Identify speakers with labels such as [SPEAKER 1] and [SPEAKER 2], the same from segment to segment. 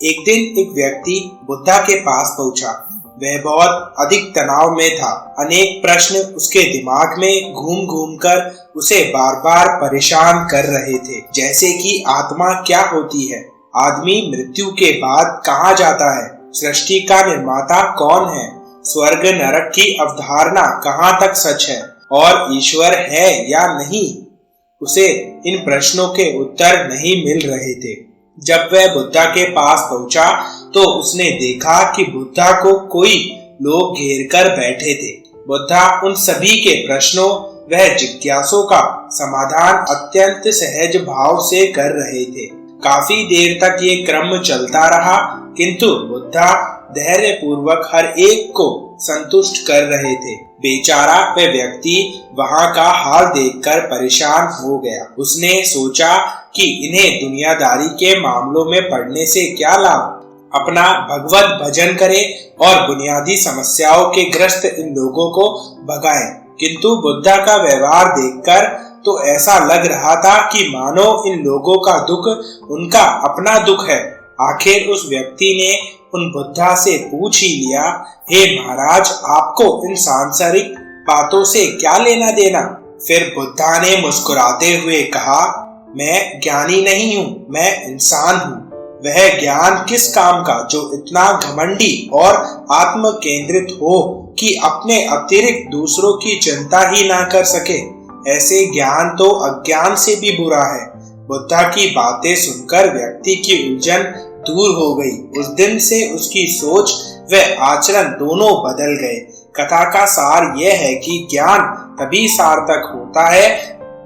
[SPEAKER 1] एक दिन एक व्यक्ति बुद्धा के पास पहुंचा। वह बहुत अधिक तनाव में था। अनेक प्रश्न उसके दिमाग में घूम घूम कर उसे बार बार परेशान कर रहे थे, जैसे कि आत्मा क्या होती है, आदमी मृत्यु के बाद कहाँ जाता है, सृष्टि का निर्माता कौन है, स्वर्ग नरक की अवधारणा कहाँ तक सच है और ईश्वर है या नहीं। उसे इन प्रश्नों के उत्तर नहीं मिल रहे थे। जब वह बुद्धा के पास पहुंचा तो उसने देखा कि बुद्धा को कोई लोग घेर कर बैठे थे। बुद्धा उन सभी के प्रश्नों व जिज्ञासों का समाधान अत्यंत सहज भाव से कर रहे थे। काफी देर तक ये क्रम चलता रहा, किंतु बुद्धा धैर्य पूर्वक हर एक को संतुष्ट कर रहे थे। बेचारा वह व्यक्ति वहां का हाल देखकर परेशान हो गया। उसने सोचा कि इन्हें दुनियादारी के मामलों में पड़ने से क्या लाभ, अपना भगवत भजन करें और बुनियादी समस्याओं के ग्रस्त इन लोगों को भगाएं। किंतु बुद्धा का व्यवहार देखकर तो ऐसा लग रहा था कि मानो इन लोगों का दुख उनका अपना दुख है। आखिर उस व्यक्ति ने उन बुद्धा से पूछ ही लिया, हे महाराज, आपको इन सांसारिक बातों से क्या लेना देना। फिर बुद्धा ने मुस्कुराते हुए कहा, मैं ज्ञानी नहीं हूँ, मैं इंसान हूँ। वह ज्ञान किस काम का जो इतना घमंडी और आत्म केंद्रित हो कि अपने अतिरिक्त दूसरों की चिंता ही ना कर सके। ऐसे ज्ञान तो अज्ञान से भी बुरा है। बुद्धा की बातें सुनकर व्यक्ति की उलझन दूर हो गई। उस दिन से उसकी सोच व आचरण दोनों बदल गए। कथा का सार यह है कि ज्ञान तभी सार्थक होता है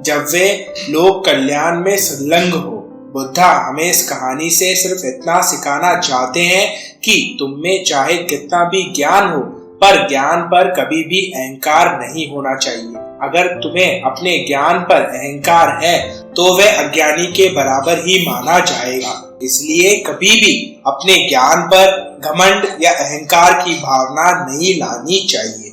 [SPEAKER 1] जब वे लोक कल्याण में संलग्न हो। बुद्धा हमें इस कहानी से सिर्फ इतना सिखाना चाहते हैं कि तुम में चाहे कितना भी ज्ञान हो, पर ज्ञान पर कभी भी अहंकार नहीं होना चाहिए। अगर तुम्हें अपने ज्ञान पर अहंकार है तो वह अज्ञानी के बराबर ही माना जाएगा। इसलिए कभी भी अपने ज्ञान पर घमंड या अहंकार की भावना नहीं लानी चाहिए।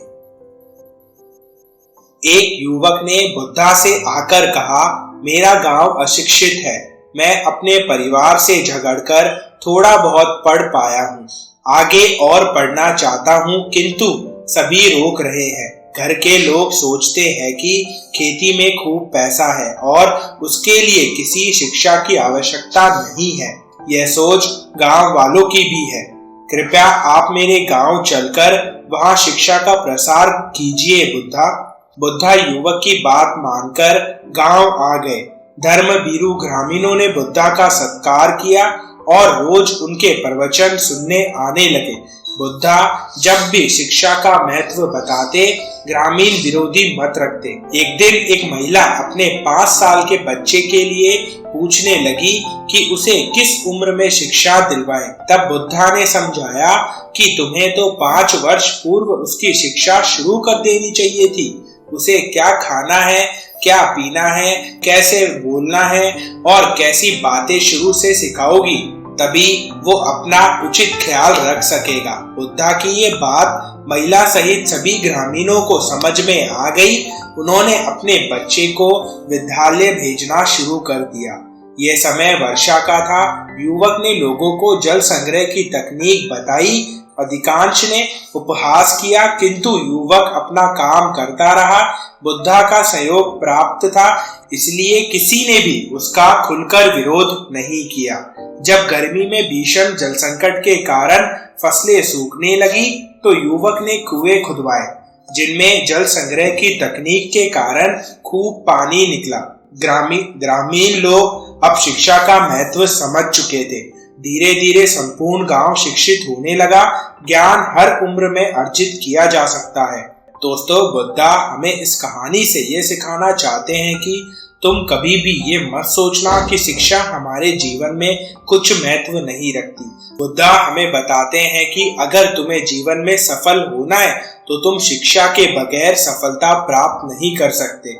[SPEAKER 1] एक युवक ने बुद्धा से आकर कहा, मेरा गांव अशिक्षित है। मैं अपने परिवार से झगड़कर थोड़ा बहुत पढ़ पाया हूँ। आगे और पढ़ना चाहता हूँ, किंतु सभी रोक रहे हैं। घर के लोग सोचते हैं कि खेती में खूब पैसा है और उसके लिए किसी शिक्षा की आवश्यकता नहीं है। यह सोच गांव वालों की भी है। कृपया आप मेरे गांव चलकर वहां शिक्षा का प्रसार कीजिए बुद्धा। बुद्धा युवक की बात मानकर गांव आ गए। धर्मभीरू ग्रामीणों ने बुद्धा का सत्कार किया और रोज उनके प्रवचन सुनने आने लगे। बुद्धा जब भी शिक्षा का महत्व बताते, ग्रामीण विरोधी मत रखते। एक दिन एक महिला अपने 5 साल के बच्चे के लिए पूछने लगी कि उसे किस उम्र में शिक्षा दिलवाएं। तब बुद्धा ने समझाया कि तुम्हें तो 5 वर्ष पूर्व उसकी शिक्षा शुरू कर देनी चाहिए थी। उसे क्या खाना है, क्या पीना है, कैसे बोलना है और कैसी बातें शुरू से सिखाओगी, तभी वो अपना उचित ख्याल रख सकेगा। बुद्धा की ये बात महिला सहित सभी ग्रामीणों को समझ में आ गई। उन्होंने अपने बच्चे को विद्यालय भेजना शुरू कर दिया। यह समय वर्षा का था। युवक ने लोगों को जल संग्रह की तकनीक बताई। अधिकांश ने उपहास किया, किंतु युवक अपना काम करता रहा। बुद्धा का सहयोग प्राप्त था, इसलिए किसी ने भी उसका खुलकर विरोध नहीं किया। जब गर्मी में भीषण जल संकट के कारण फसलें सूखने लगी तो युवक ने कुएं खुदवाए, जिनमें जल संग्रह की तकनीक के कारण खूब पानी निकला। ग्रामीण लोग अब शिक्षा का महत्व समझ चुके थे। धीरे धीरे संपूर्ण गांव शिक्षित होने लगा। ज्ञान हर उम्र में अर्जित किया जा सकता है। दोस्तों, बुद्धा हमें इस कहानी से ये सिखाना चाहते हैं कि तुम कभी भी ये मत सोचना कि शिक्षा हमारे जीवन में कुछ महत्व नहीं रखती। बुद्धा हमें बताते हैं कि अगर तुम्हें जीवन में सफल होना है तो तुम शिक्षा के बगैर सफलता प्राप्त नहीं कर सकते।